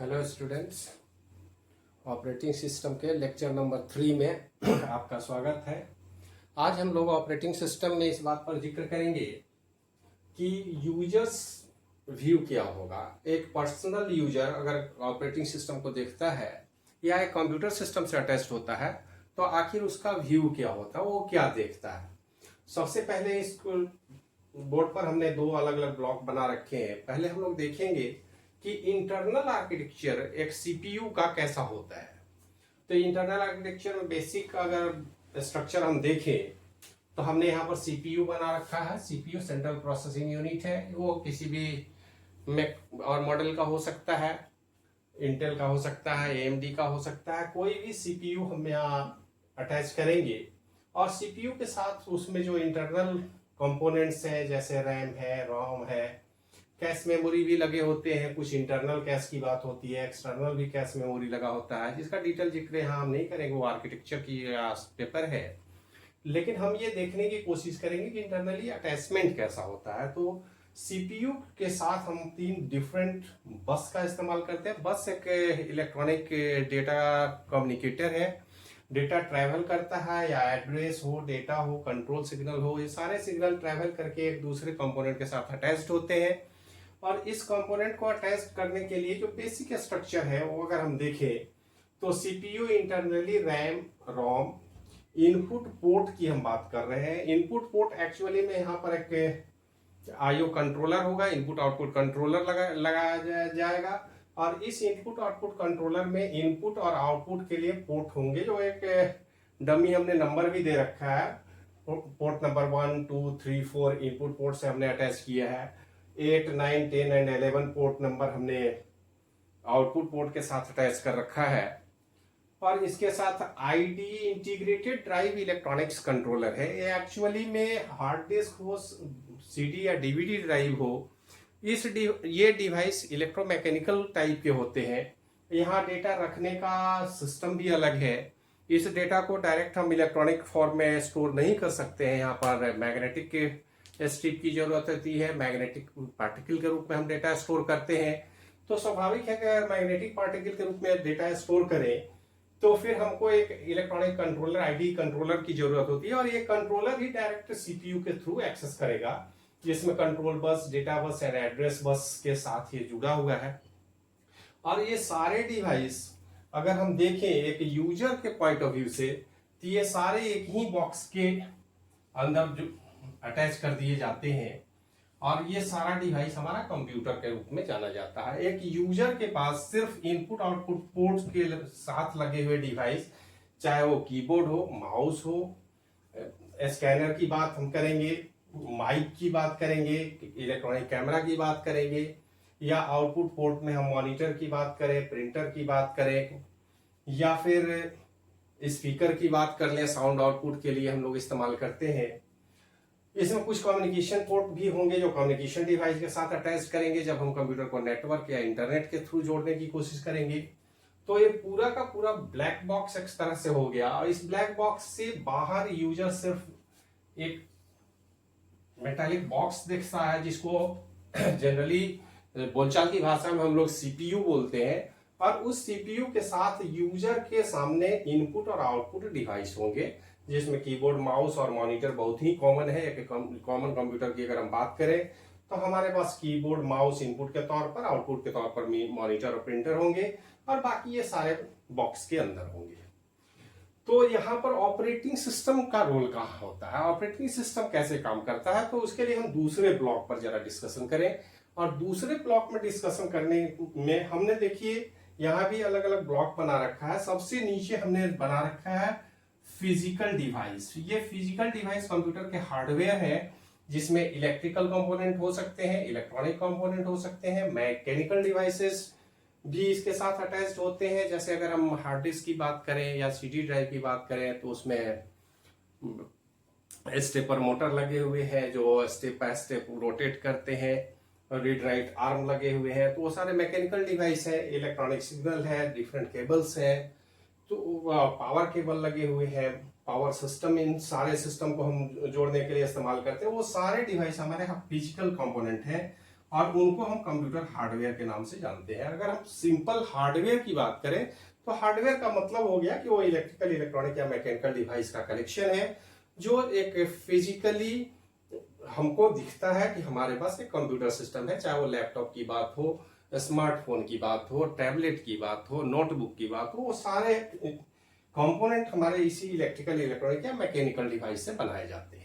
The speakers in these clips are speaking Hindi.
हेलो स्टूडेंट्स, ऑपरेटिंग सिस्टम के लेक्चर नंबर 3 में आपका स्वागत है। आज हम लोग ऑपरेटिंग सिस्टम में इस बात पर जिक्र करेंगे कि यूजर्स व्यू क्या होगा। एक पर्सनल यूजर अगर ऑपरेटिंग सिस्टम को देखता है या एक कंप्यूटर सिस्टम से अटैच्ड होता है तो आखिर उसका व्यू क्या होता है, वो क्या देखता है। सबसे पहले इस बोर्ड पर हमने दो अलग अलग ब्लॉक बना रखे हैं। पहले हम लोग देखेंगे कि इंटरनल आर्किटेक्चर एक सीपीयू का कैसा होता है। तो इंटरनल आर्किटेक्चर में बेसिक अगर स्ट्रक्चर हम देखें तो हमने यहाँ पर सीपीयू बना रखा है। सीपीयू सेंट्रल प्रोसेसिंग यूनिट है। वो किसी भी मैक और मॉडल का हो सकता है, इंटेल का हो सकता है, एएमडी का हो सकता है। कोई भी सीपीयू हम यहाँ अटैच करेंगे और सीपीयू के साथ उसमें जो इंटरनल कंपोनेंट्स हैं जैसे रैम है, रोम है, कैश मेमोरी भी लगे होते हैं। कुछ इंटरनल कैश की बात होती है, एक्सटर्नल भी कैश मेमोरी लगा होता है, जिसका डिटेल जिक्र यहाँ हम नहीं करेंगे, वो आर्किटेक्चर की पेपर है। लेकिन हम ये देखने की कोशिश करेंगे कि इंटरनली अटैचमेंट कैसा होता है। तो सीपीयू के साथ हम 3 डिफरेंट बस का इस्तेमाल करते हैं। बस एक इलेक्ट्रॉनिक डेटा कम्युनिकेटर है। डेटा ट्रैवल करता है, या एड्रेस हो, डेटा हो, कंट्रोल सिग्नल हो, ये सारे सिग्नल ट्रैवल करके एक दूसरे कंपोनेंट के साथ अटैच्ड होते हैं। और इस कंपोनेंट को अटैच करने के लिए जो बेसिक स्ट्रक्चर है वो अगर हम देखें तो सीपीयू इंटरनली रैम, रोम, इनपुट पोर्ट की हम बात कर रहे हैं। इनपुट पोर्ट एक्चुअली में यहाँ पर एक आईओ कंट्रोलर होगा, इनपुट आउटपुट कंट्रोलर लगाया जाएगा। और इस इनपुट आउटपुट कंट्रोलर में इनपुट और आउटपुट के लिए पोर्ट होंगे, जो एक डमी हमने नंबर भी दे रखा है। पोर्ट नंबर 1, 2, 3, 4 इनपुट पोर्ट से हमने अटैच किया है। 8, 9, 10 एंड 11 पोर्ट नंबर हमने आउटपुट पोर्ट के साथ अटैच कर रखा है। और इसके साथ ID integrated drive electronics controller है। ये एक्चुअली में हार्ड डिस्क हो, सीडी या डीवीडी ड्राइव हो, ये डिवाइस इलेक्ट्रोमैकेनिकल टाइप के होते हैं। यहाँ डेटा रखने का सिस्टम भी अलग है। इस डेटा को डायरेक्ट हम इलेक्ट्रॉनिक फॉर्म में स्टोर नहीं कर सकते हैं। यहाँ पर मैग्नेटिक स्ट्रिप की जरूरत होती है। मैग्नेटिक पार्टिकल के रूप में हम डेटा स्टोर करते हैं। तो स्वाभाविक है कि अगर मैग्नेटिक पार्टिकल के रूप में डेटा स्टोर करें तो फिर हमको एक इलेक्ट्रॉनिक कंट्रोलर, आईडी कंट्रोलर की जरूरत होती है। और ये कंट्रोलर ही डायरेक्ट सीपीयू के थ्रू एक्सेस करेगा, जिसमें control bus, data bus and address bus के साथ ये जुड़ा हुआ है। और ये सारे डिवाइस अगर हम देखें एक यूजर के पॉइंट ऑफ व्यू से, तो ये सारे एक ही बॉक्स के अंदर जो अटैच कर दिए जाते हैं। और ये सारा डिवाइस हमारा कंप्यूटर के रूप में जाना जाता है। एक यूजर के पास सिर्फ इनपुट आउटपुट पोर्ट के साथ लगे हुए डिवाइस, चाहे वो कीबोर्ड हो, माउस हो, स्कैनर की बात हम करेंगे, माइक की बात करेंगे, इलेक्ट्रॉनिक कैमरा की बात करेंगे, या आउटपुट पोर्ट में हम मॉनिटर की बात करें, प्रिंटर की बात करें, या फिर स्पीकर की बात कर लें, साउंड आउटपुट के लिए हम लोग इस्तेमाल करते हैं। इसमें कुछ कम्युनिकेशन पोर्ट भी होंगे जो कम्युनिकेशन डिवाइस के साथ अटैच करेंगे जब हम कंप्यूटर को नेटवर्क या इंटरनेट के थ्रू जोड़ने की कोशिश करेंगे। तो ये पूरा का पूरा ब्लैक बॉक्स एक तरह से हो गया। और इस ब्लैक बॉक्स से बाहर यूजर सिर्फ एक मेटालिक बॉक्स देखता है, जिसको जनरली बोलचाल की भाषा में हम लोग सीपीयू बोलते हैं। और उस सीपीयू के साथ यूजर के सामने इनपुट और आउटपुट डिवाइस होंगे, जिसमें कीबोर्ड, माउस और मॉनिटर बहुत ही कॉमन है। एक कॉमन कंप्यूटर की अगर हम बात करें तो हमारे पास कीबोर्ड, माउस इनपुट के तौर पर, आउटपुट के तौर पर मॉनिटर और प्रिंटर होंगे, और बाकी ये सारे बॉक्स के अंदर होंगे। तो यहाँ पर ऑपरेटिंग सिस्टम का रोल कहाँ होता है, ऑपरेटिंग सिस्टम कैसे काम करता है, तो उसके लिए हम दूसरे ब्लॉक पर जरा डिस्कशन करें। और दूसरे ब्लॉक में डिस्कशन करने में हमने देखिए यहाँ भी अलग अलग ब्लॉक बना रखा है। सबसे नीचे हमने बना रखा है फिजिकल डिवाइस। ये फिजिकल डिवाइस कंप्यूटर के हार्डवेयर है, जिसमें इलेक्ट्रिकल कंपोनेंट हो सकते हैं, इलेक्ट्रॉनिक कंपोनेंट हो सकते हैं, मैकेनिकल डिवाइसेस भी इसके साथ अटैच्ड होते हैं। जैसे अगर हम हार्ड डिस्क की बात करें या सीडी ड्राइव की बात करें तो उसमें स्टेपर मोटर लगे हुए हैं जो स्टेप बाय स्टेप रोटेट करते हैं, रीड राइट आर्म लगे हुए हैं। तो वो सारे मैकेनिकल डिवाइस है। इलेक्ट्रॉनिक सिग्नल है, डिफरेंट केबल्स है, तो पावर केबल लगे हुए हैं, पावर सिस्टम, इन सारे सिस्टम को हम जोड़ने के लिए इस्तेमाल करते हैं। वो सारे डिवाइस हमारे यहाँ फिजिकल कंपोनेंट है। और उनको हम कंप्यूटर हार्डवेयर के नाम से जानते हैं। अगर हम सिंपल हार्डवेयर की बात करें तो हार्डवेयर का मतलब हो गया कि वो इलेक्ट्रिकल, इलेक्ट्रॉनिक या मैकेनिकल डिवाइस का कलेक्शन है जो एक फिजिकली हमको दिखता है कि हमारे पास एक कंप्यूटर सिस्टम है, चाहे वो लैपटॉप की बात हो, स्मार्टफोन की बात हो, टैबलेट की बात हो, नोटबुक की बात हो, वो सारे कंपोनेंट हमारे इसी इलेक्ट्रिकल, इलेक्ट्रॉनिक या मैकेनिकल डिवाइस से बनाए जाते हैं।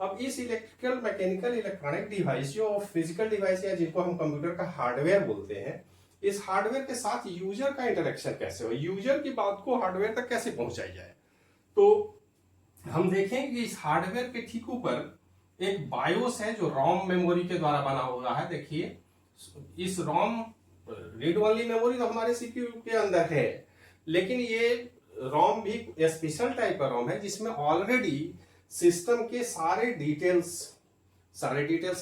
अब इस इलेक्ट्रिकल, मैकेनिकल, इलेक्ट्रॉनिक डिवाइस जो फिजिकल डिवाइस है जिनको हम कंप्यूटर का हार्डवेयर बोलते हैं, इस हार्डवेयर के साथ यूजर का इंटरेक्शन कैसे हो, यूजर की बात को हार्डवेयर तक कैसे पहुंचाई जाए। तो हम देखेंगे कि इस हार्डवेयर के ठीक ऊपर एक बायोस है जो रोम मेमोरी के द्वारा बना हुआ है। देखिए, इस रोम रीड ओनली मेमोरी तो हमारे सीपीयू के अंदर है, लेकिन ये रोम भी स्पेशल टाइप का रोम है जिसमें ऑलरेडी सिस्टम के सारे डिटेल्स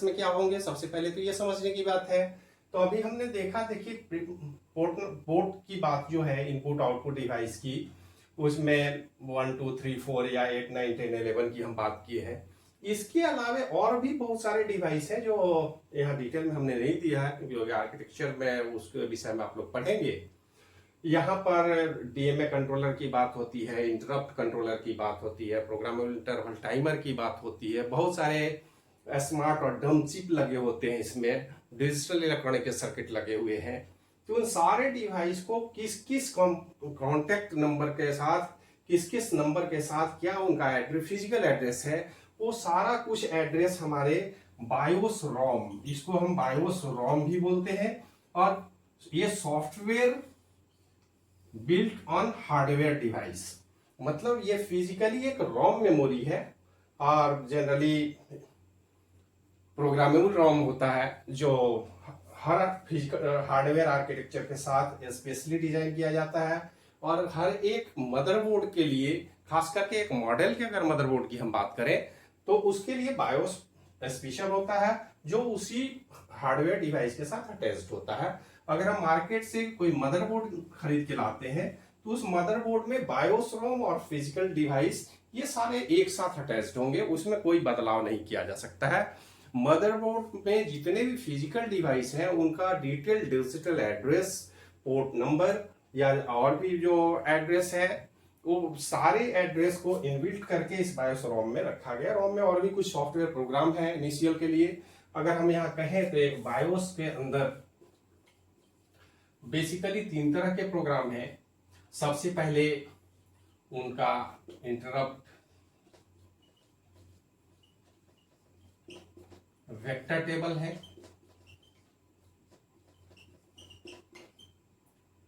में क्या होंगे, सबसे पहले तो ये समझने की बात है। तो अभी हमने देखा, देखिए पोर्ट की बात जो है, इनपुट आउटपुट डिवाइस की, उसमें 1 2 3 4 या 8 9 10 11 की हम बात की है। इसके अलावा और भी बहुत सारे डिवाइस हैं जो यहाँ डिटेल में हमने नहीं दिया है क्योंकि आर्किटेक्चर में उसके विषय में आप लोग पढ़ेंगे। यहाँ पर डीएमए कंट्रोलर की बात होती है, इंटरप्ट कंट्रोलर की बात होती है, प्रोग्रामेबल इंटरवल टाइमर की बात होती है, बहुत सारे स्मार्ट और डम चिप लगे होते हैं, इसमें डिजिटल इलेक्ट्रॉनिक के सर्किट लगे हुए हैं। तो उन सारे डिवाइस को किस किस कॉन्टेक्ट नंबर के साथ, किस किस नंबर के साथ क्या उनका एड्रेस, फिजिकल एड्रेस है, वो सारा कुछ एड्रेस हमारे बायोस रोम, इसको हम बायोस रोम भी बोलते हैं। और ये software built on hardware device, मतलब ये फिजिकली एक रोम मेमोरी है और जनरली प्रोग्रामेबल रोम होता है जो हर फिजिकल हार्डवेयर आर्किटेक्चर के साथ स्पेशली डिजाइन किया जाता है। और हर एक मदरबोर्ड के लिए, खास करके एक मॉडल के अगर मदरबोर्ड की हम बात करें तो उसके लिए बायोस स्पेशल होता है जो उसी हार्डवेयर डिवाइस के साथ अटैच्ड होता है। अगर हम मार्केट से कोई मदरबोर्ड खरीद के लाते हैं तो उस मदरबोर्ड में बायोस रोम और फिजिकल डिवाइस ये सारे एक साथ अटैच्ड होंगे, उसमें कोई बदलाव नहीं किया जा सकता है। मदरबोर्ड में जितने भी फिजिकल डिवाइस हैं उनका detail digital address, port number या और भी जो एड्रेस है, वो सारे एड्रेस को इनबिल्ट करके इस बायोस रोम में रखा गया। रोम में और भी कुछ सॉफ्टवेयर प्रोग्राम है इनिशियल के लिए। अगर हम यहाँ कहें तो बायोस के अंदर बेसिकली 3 तरह के प्रोग्राम हैं। सबसे पहले उनका इंटरप्ट वेक्टर टेबल है,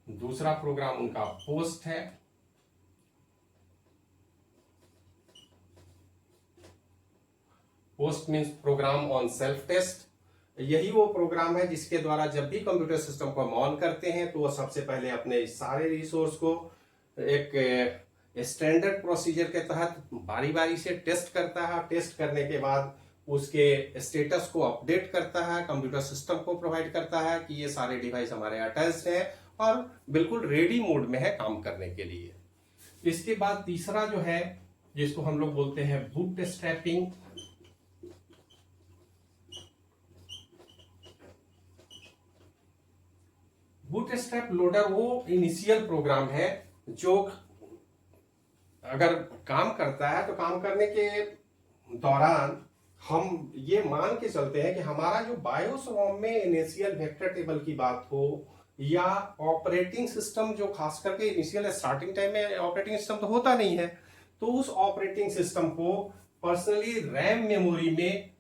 दूसरा प्रोग्राम उनका पोस्ट है, post means program on self test. यही वो प्रोग्राम है जिसके द्वारा जब भी कंप्यूटर सिस्टम को हम ऑन करते हैं तो वो सबसे पहले अपने सारे रिसोर्स को एक स्टैंडर्ड प्रोसीजर के तहत बारी बारी से टेस्ट करता है। टेस्ट करने के बाद उसके स्टेटस को अपडेट करता है, कंप्यूटर सिस्टम को प्रोवाइड करता है कि ये सारे डिवाइस हमारे अटैच्ड हैं और बिल्कुल रेडी मोड में है काम करने के लिए। इसके बाद तीसरा जो है जिसको हम लोग बोलते हैं बूटस्ट्रैपिंग। बूटस्ट्रैप लोडर वो इनिशियल प्रोग्राम है जो अगर काम करता है तो काम करने के दौरान हम ये मान के चलते हैं कि हमारा जो बायोस रोम में इनिशियल वेक्टर टेबल की बात हो या ऑपरेटिंग सिस्टम, जो खास करके इनिशियल स्टार्टिंग टाइम में ऑपरेटिंग सिस्टम तो होता नहीं है, तो उस ऑपरेटिंग सिस्टम को पर्सनली रैम मेमोरी में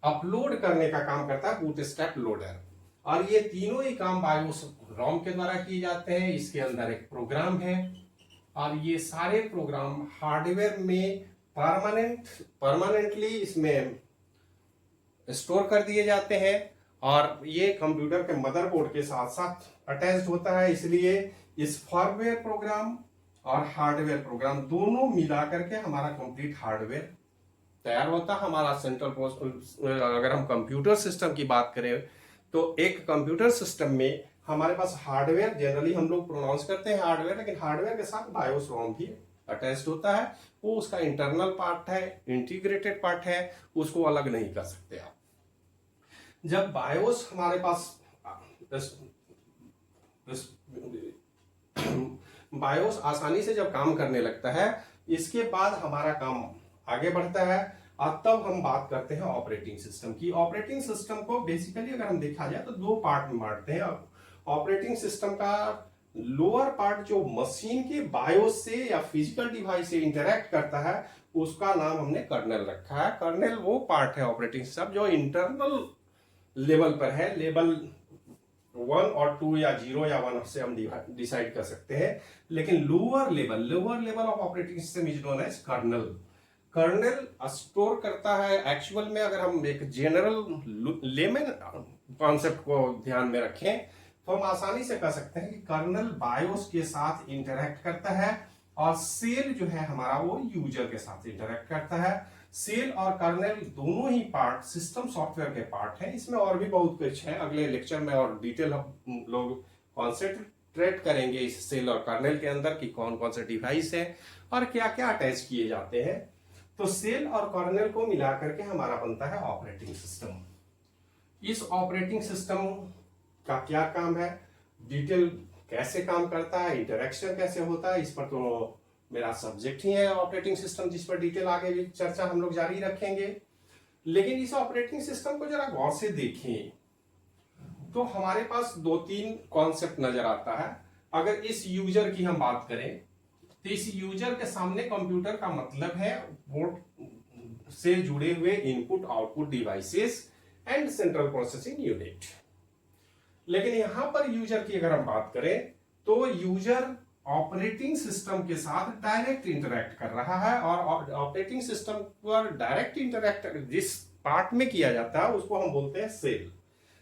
अपलोड करने का काम करता है बूटस्ट्रैप लोडर। और ये तीनों ही काम बायोस रोम के द्वारा किए जाते हैं। इसके अंदर एक प्रोग्राम है और ये सारे प्रोग्राम हार्डवेयर में परमानेंटली इसमें स्टोर कर दिए जाते हैं और ये कंप्यूटर के मदरबोर्ड के साथ साथ अटैच्ड होता है। इसलिए इस फॉर्मवेयर प्रोग्राम और हार्डवेयर प्रोग्राम दोनों मिला करके हमारा कंप्लीट हार्डवेयर तैयार होता है। हमारा सेंट्रल अगर हम कंप्यूटर सिस्टम की बात करें तो एक कंप्यूटर सिस्टम में हमारे पास हार्डवेयर, जनरली हम लोग प्रोनाउंस करते हैं हार्डवेयर, लेकिन हार्डवेयर के साथ बायोस रोम भी अटैच्ड होता है। वो उसका इंटरनल पार्ट है, इंटीग्रेटेड पार्ट है, उसको अलग नहीं कर सकते आप। जब बायोस हमारे पास बायोस आसानी से जब काम करने लगता है, इसके बाद हमारा काम आगे बढ़ता है और तब हम बात करते हैं ऑपरेटिंग सिस्टम की। ऑपरेटिंग सिस्टम को बेसिकली अगर हम देखा जाए तो दो पार्ट में बांटते हैं। ऑपरेटिंग सिस्टम का लोअर पार्ट जो मशीन के बायोस से या फिजिकल डिवाइस से इंटरेक्ट करता है, उसका नाम हमने कर्नेल रखा है। कर्नेल वो पार्ट है ऑपरेटिंग सिस्टम जो इंटरनल लेवल पर है। लेवल 1 और 2 या 0 या 1 से हम डिसाइड कर सकते हैं, लेकिन lower level of operating system is known as kernel. Kernel store करता है एक्चुअल में, अगर हम एक जनरल लेमन कॉन्सेप्ट को ध्यान में रखें तो हम आसानी से कह सकते हैं कि कर्नल बायोस के साथ इंटरेक्ट करता है और सेल जो है हमारा वो यूजर के साथ इंटरेक्ट करता है। सेल और कर्नेल दोनों ही पार्ट सिस्टम सॉफ्टवेयर के पार्ट हैं। इसमें और भी बहुत कुछ है, अगले लेक्चर में और डिटेल हम लोग कॉन्सेंट्रेट करेंगे इस सेल और कर्नेल के अंदर कि कौन कौन से डिवाइस है और क्या क्या अटैच किए जाते हैं। तो सेल और कर्नेल को मिला करके हमारा बनता है ऑपरेटिंग सिस्टम। इस ऑपरेटिंग सिस्टम का क्या काम है, डिटेल कैसे काम करता है, इंटरेक्शन कैसे होता है, इस पर तो मेरा सब्जेक्ट ही है ऑपरेटिंग सिस्टम, जिस पर डिटेल आगे भी चर्चा हम लोग जारी रखेंगे। लेकिन इस ऑपरेटिंग सिस्टम को जरा गौर से देखें तो हमारे पास दो तीन कॉन्सेप्ट नजर आता है। अगर इस यूजर की हम बात करें तो इस यूजर के सामने कंप्यूटर का मतलब है बोर्ड से जुड़े हुए input output devices and central processing unit. लेकिन यहां पर यूजर की अगर हम बात करें तो यूजर ऑपरेटिंग सिस्टम के साथ डायरेक्ट इंटरेक्ट कर रहा है और ऑपरेटिंग सिस्टम पर डायरेक्ट इंटरेक्ट जिस पार्ट में किया जाता है उसको हम बोलते हैं सेल।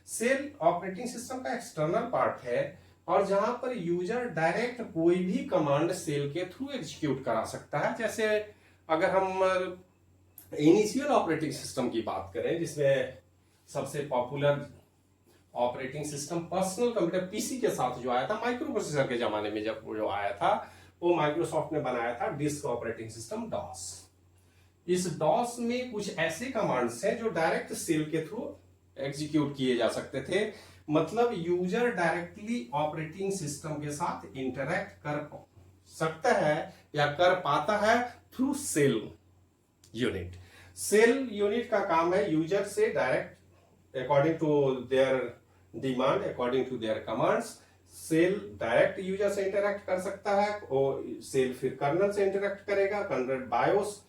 सेल ऑपरेटिंग सिस्टम का एक्सटर्नल पार्ट है और जहां पर यूजर डायरेक्ट कोई भी कमांड सेल के थ्रू एग्जीक्यूट करा सकता है। जैसे अगर हम इनिशियल ऑपरेटिंग सिस्टम की बात करें, जिसमें सबसे popular operating system personal computer PC के साथ जो आया था माइक्रो प्रोसेसर के जमाने में, जब जो आया था वो माइक्रोसॉफ्ट ने बनाया था डिस्क ऑपरेटिंग सिस्टम डॉस। इस डॉस में कुछ ऐसे कमांड्स हैं जो डायरेक्ट सेल के थ्रू एग्जीक्यूट किए जा सकते थे। मतलब यूजर डायरेक्टली ऑपरेटिंग सिस्टम के साथ इंटरेक्ट कर सकता है या कर पाता है through cell unit. Cell unit का काम है यूजर से direct according to their demand, according to their commands, cell direct user से इंटरेक्ट कर सकता है और सेल फिर कर्नल से इंटरेक्ट करेगा, कर्नल बायोस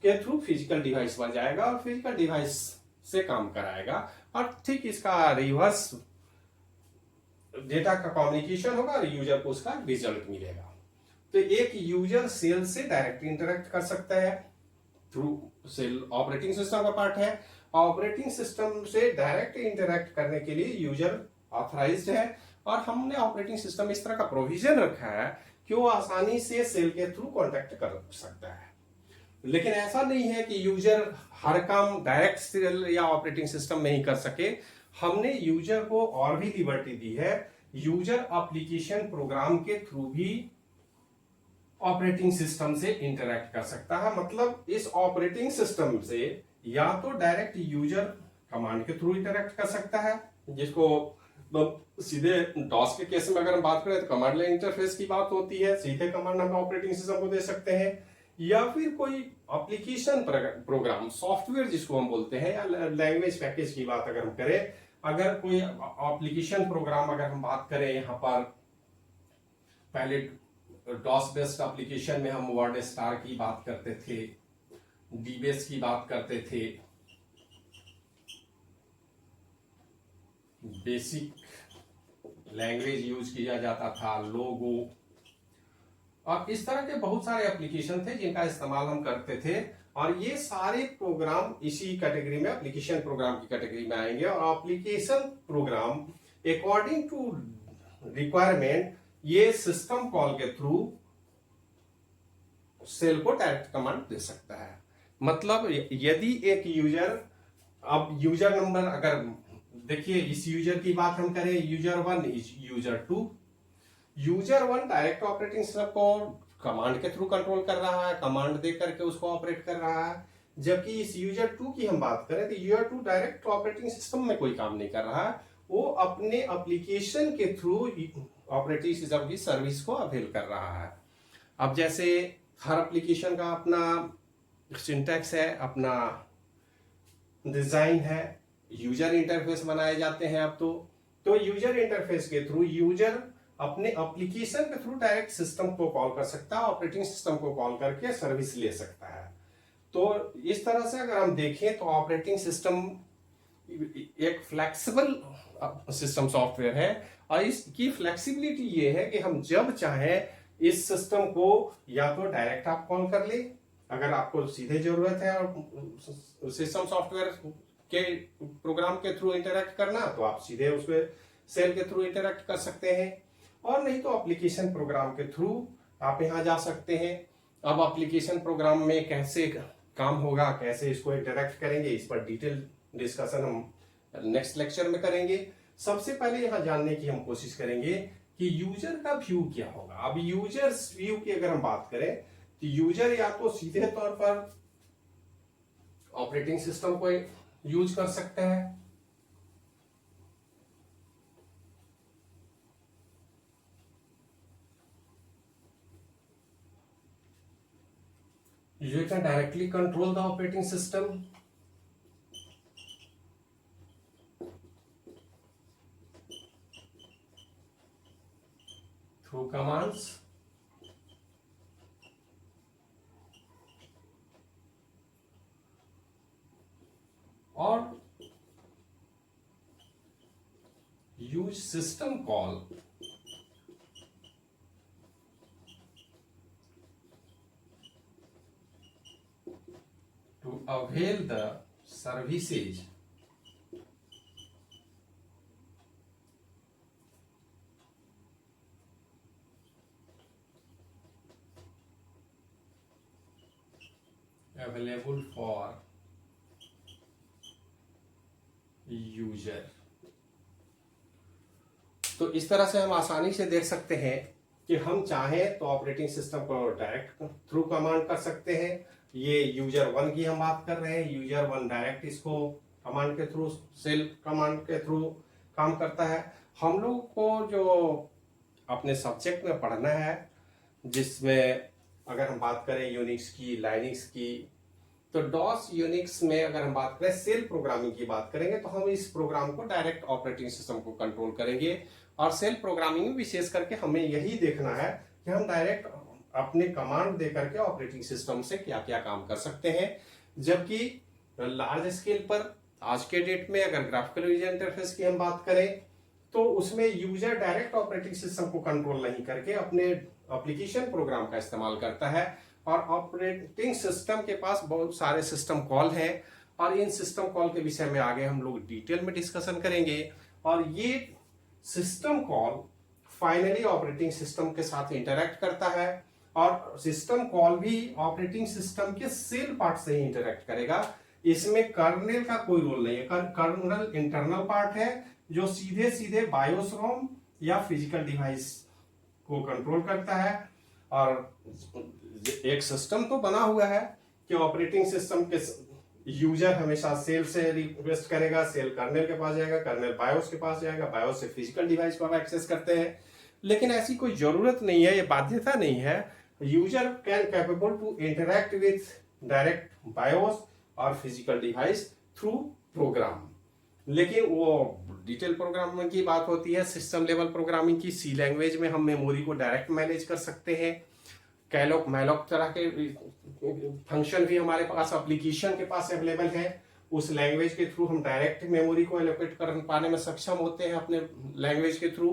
के थ्रू फिजिकल डिवाइस पर जाएगा और फिजिकल डिवाइस से काम कराएगा और ठीक इसका रिवर्स डेटा का कम्युनिकेशन होगा और यूजर को उसका रिजल्ट मिलेगा। तो एक यूजर सेल से डायरेक्ट इंटरेक्ट कर सकता है थ्रू सेल, ऑपरेटिंग सिस्टम का पार्ट है। ऑपरेटिंग सिस्टम से डायरेक्ट इंटरेक्ट करने के लिए यूजर ऑथराइज्ड है और हमने ऑपरेटिंग सिस्टम इस तरह का प्रोविजन रखा है कि वो आसानी से सेल के थ्रू कांटेक्ट कर सकता है। लेकिन ऐसा नहीं है कि यूजर हर काम डायरेक्ट सेल या ऑपरेटिंग सिस्टम में ही कर सके। हमने यूजर को और भी लिबर्टी दी है, यूजर एप्लीकेशन प्रोग्राम के थ्रू भी ऑपरेटिंग सिस्टम से इंटरेक्ट कर सकता है। मतलब इस ऑपरेटिंग सिस्टम से या तो डायरेक्ट यूजर कमांड के थ्रू इंटरेक्ट कर सकता है, जिसको सीधे डॉस के केस में अगर हम बात करें तो कमांड लाइन इंटरफेस की बात होती है, सीधे कमांड हम ऑपरेटिंग सिस्टम को दे सकते हैं। या फिर कोई एप्लीकेशन प्रोग्राम सॉफ्टवेयर जिसको हम बोलते हैं, या लैंग्वेज पैकेज की बात अगर हम करें, अगर कोई एप्लीकेशन प्रोग्राम अगर हम बात करें, यहाँ पर पहले डॉस बेस्ड एप्लीकेशन में हम वर्ड स्टार की बात करते थे, डीबेस की बात करते थे, बेसिक लैंग्वेज यूज किया जाता था, लोगो, और इस तरह के बहुत सारे एप्लीकेशन थे जिनका इस्तेमाल हम करते थे। और ये सारे प्रोग्राम इसी कैटेगरी में एप्लीकेशन प्रोग्राम की कैटेगरी में आएंगे। और application program according to requirement ये सिस्टम कॉल के थ्रू सेल को डायरेक्ट कमांड दे सकता है। मतलब यदि एक यूजर, अब यूजर नंबर अगर देखिए, इस यूजर की बात हम करें, user 1 user 2, user 1 direct operating system को कमांड के थ्रू कंट्रोल कर रहा है, कमांड दे करके उसको ऑपरेट कर रहा है। जबकि इस यूजर 2 की हम बात करें तो यूजर 2 डायरेक्ट ऑपरेटिंग सिस्टम में कोई काम नहीं कर रहा है, वो अपने एप्लीकेशन के थ्रू ऑपरेटिंग सिस्टम की सर्विस को अवेल कर रहा है। अब जैसे हर एप्लीकेशन का अपना सिंटैक्स है, अपना डिजाइन है, यूजर इंटरफेस बनाए जाते हैं अब तो यूजर इंटरफेस के थ्रू यूजर अपने एप्लीकेशन के थ्रू डायरेक्ट सिस्टम को कॉल कर सकता है, ऑपरेटिंग सिस्टम को कॉल करके सर्विस ले सकता है। तो इस तरह से अगर हम देखें तो ऑपरेटिंग सिस्टम एक फ्लेक्सिबल सिस्टम सॉफ्टवेयर है, और इसकी फ्लेक्सिबिलिटी ये है कि हम जब चाहें इस सिस्टम को या तो डायरेक्ट आप कॉल कर ले, अगर आपको सीधे जरूरत है और सिस्टम सॉफ्टवेयर के प्रोग्राम के थ्रू इंटरेक्ट करना, तो आप सीधे उसके सेल के थ्रू इंटरेक्ट कर सकते हैं, और नहीं तो एप्लीकेशन प्रोग्राम के थ्रू आप यहां जा सकते हैं। अब एप्लीकेशन प्रोग्राम में कैसे काम होगा, कैसे इसको इंटरेक्ट करेंगे, इस पर डिटेल डिस्कशन हम नेक्स्ट लेक्चर में करेंगे। सबसे पहले यहां जानने की हम कोशिश करेंगे कि यूजर का व्यू क्या होगा। अब यूजर्स व्यू की अगर हम बात करें तो यूजर या तो सीधे तौर पर ऑपरेटिंग सिस्टम को यूज कर सकते हैं, user can directly control the operating system through commands, or use system call to avail the services available for user। तो इस तरह से हम आसानी से देख सकते हैं कि हम चाहें तो ऑपरेटिंग सिस्टम को डायरेक्ट थ्रू कमांड कर सकते हैं। ये यूजर 1 की हम बात कर रहे हैं, यूजर 1 डायरेक्ट इसको कमांड के थ्रू, सेल कमांड के थ्रू काम करता है। हम लोग को जो अपने सब्जेक्ट में पढ़ना है, जिसमें अगर हम बात करें यूनिक्स की, लाइनिक्स की, तो डॉस यूनिक्स में अगर हम बात करें सेल प्रोग्रामिंग की बात करेंगे तो हम इस प्रोग्राम को डायरेक्ट ऑपरेटिंग सिस्टम को कंट्रोल करेंगे। और सेल प्रोग्रामिंग में विशेष करके हमें यही देखना है कि हम डायरेक्ट अपने कमांड दे करके ऑपरेटिंग सिस्टम से क्या क्या काम कर सकते हैं। जबकि लार्ज स्केल पर आज के डेट में अगर ग्राफिकल यूजर इंटरफेस की हम बात करें तो उसमें यूजर डायरेक्ट ऑपरेटिंग सिस्टम को कंट्रोल नहीं करके अपने एप्लीकेशन प्रोग्राम का इस्तेमाल करता है, और ऑपरेटिंग सिस्टम के पास बहुत सारे सिस्टम कॉल हैं, और इन सिस्टम कॉल के विषय में आगे हम लोग डिटेल में डिस्कशन करेंगे। और ये system call finally operating system के साथ इंटरेक्ट करता है, और सिस्टम कॉल भी ऑपरेटिंग सिस्टम के सेल पार्ट से ही इंटरेक्ट करेगा। इसमें कर्नेल का कोई रोल नहीं है। कर्नल इंटरनल पार्ट है जो सीधे सीधे बायोस रोम या फिजिकल डिवाइस को कंट्रोल करता है। और एक सिस्टम तो बना हुआ है कि ऑपरेटिंग सिस्टम के यूजर हमेशा सेल से रिक्वेस्ट करेगा, सेल कर्नेल के पास जाएगा, कर्नेल बायोस के पास जाएगा, बायोस से फिजिकल डिवाइस को हम एक्सेस करते हैं। लेकिन ऐसी कोई जरूरत नहीं है, ये बाध्यता नहीं है। User can capable to interact with direct BIOS और फिजिकल डिवाइस थ्रू प्रोग्राम। लेकिन वो डिटेल प्रोग्रामिंग की बात होती है, सिस्टम लेवल प्रोग्रामिंग की। सी लैंग्वेज में हम मेमोरी को डायरेक्ट मैनेज कर सकते हैं। कैलॉक मैलॉक तरह के फंक्शन भी हमारे पास एप्लीकेशन के पास अवेलेबल है। उस लैंग्वेज के थ्रू हम डायरेक्ट मेमोरी को एलोकेट कर पाने में सक्षम होते हैं अपने लैंग्वेज के थ्रू।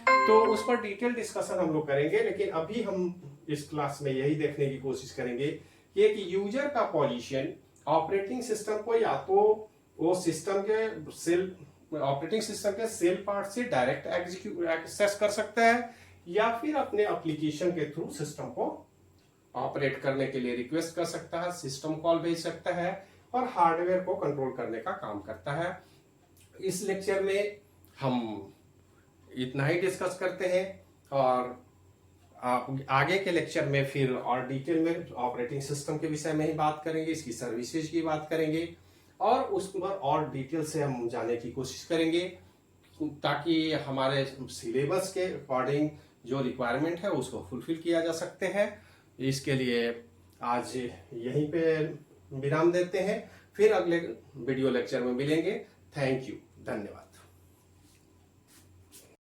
तो उस पर डिटेल डिस्कशन हम लोग करेंगे, लेकिन अभी हम इस क्लास में यही देखने की कोशिश करेंगे कि एक यूजर का पोजीशन ऑपरेटिंग सिस्टम को या तो वो सिस्टम के सेल, ऑपरेटिंग सिस्टम के सेल पार्ट से डायरेक्ट एग्जीक्यूट एक्सेस कर सकता है, या फिर अपने एप्लीकेशन के थ्रू सिस्टम को ऑपरेट करने के लिए रिक्वेस्ट कर सकता है, सिस्टम कॉल भेज सकता है, और हार्डवेयर को कंट्रोल करने का काम करता है। इस लेक्चर में हम इतना ही डिस्कस करते हैं, और आगे के लेक्चर में फिर और डिटेल में ऑपरेटिंग सिस्टम के विषय में ही बात करेंगे, इसकी सर्विसेज की बात करेंगे और उस पर और डिटेल से हम जाने की कोशिश करेंगे, ताकि हमारे सिलेबस के अकॉर्डिंग जो रिक्वायरमेंट है उसको फुलफिल किया जा सकते हैं। इसके लिए आज यहीं पे विराम देते हैं, फिर अगले वीडियो लेक्चर में मिलेंगे। थैंक यू, धन्यवाद।